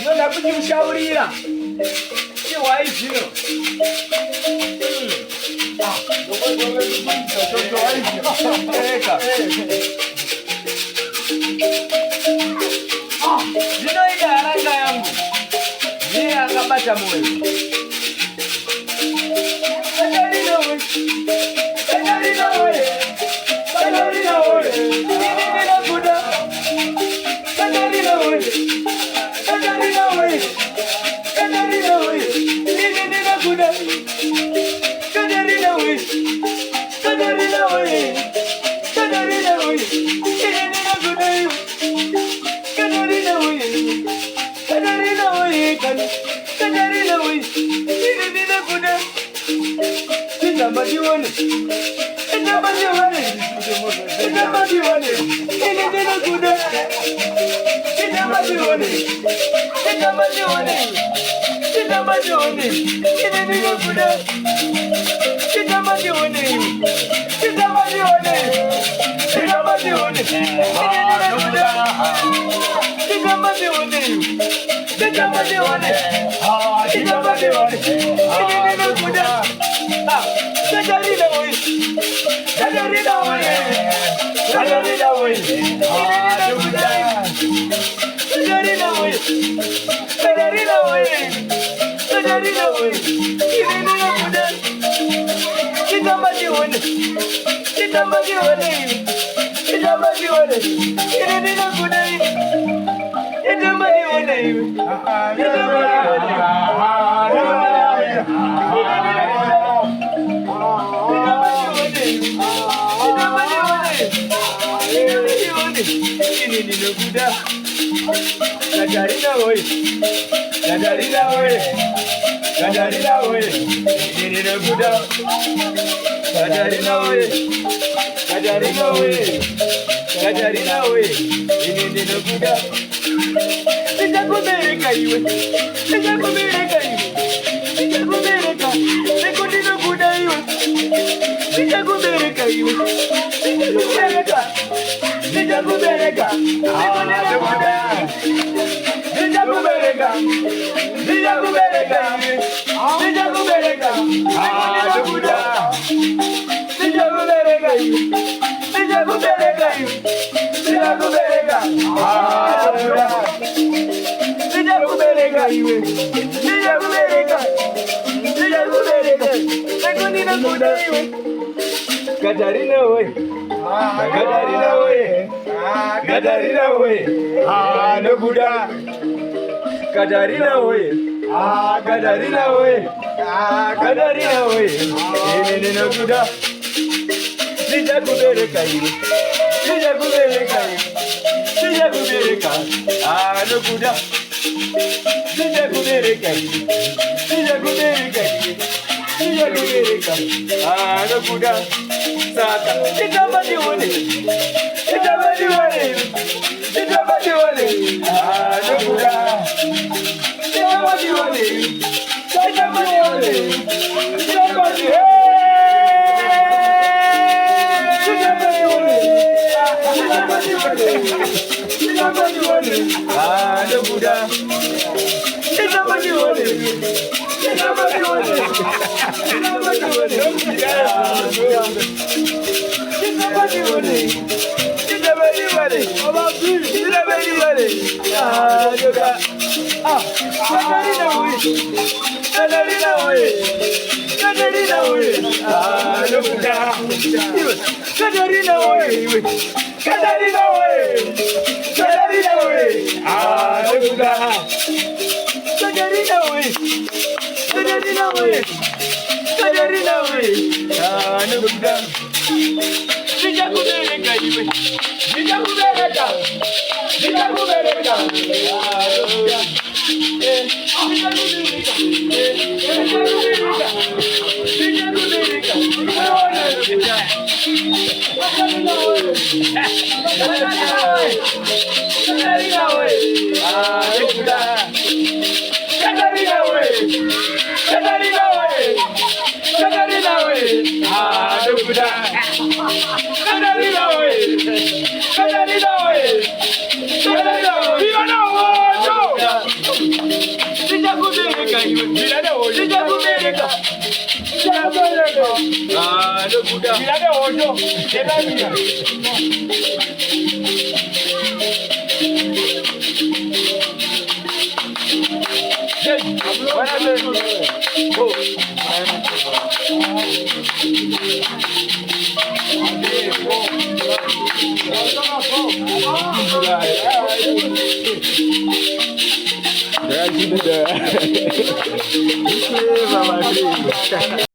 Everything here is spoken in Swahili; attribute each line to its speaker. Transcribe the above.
Speaker 1: Ndio nakujiushaurira. Si waizi no. Mtoto waizi. Eka. Ndio ile haraka yangu. Ni akapata moyo. Katarina oi. Katarina oi. Katarina oi. No Buddha. Katarina oi. Katarina oi. Katarina oi. No Buddha. Sijakubeleka hivi. Sijakubeleka hivi. Sijakubeleka. No Buddha. Sijakubeleka hivi. Sijakubeleka hivi. Sijakubeleka. No Buddha. Saka. Sitabadione. Sitabadione. Sitabadione. No Buddha. Sitabadione. Sitabadione. Sitabadione. No Buddha. Yo, ¿qué la mía?
Speaker 2: Gracias.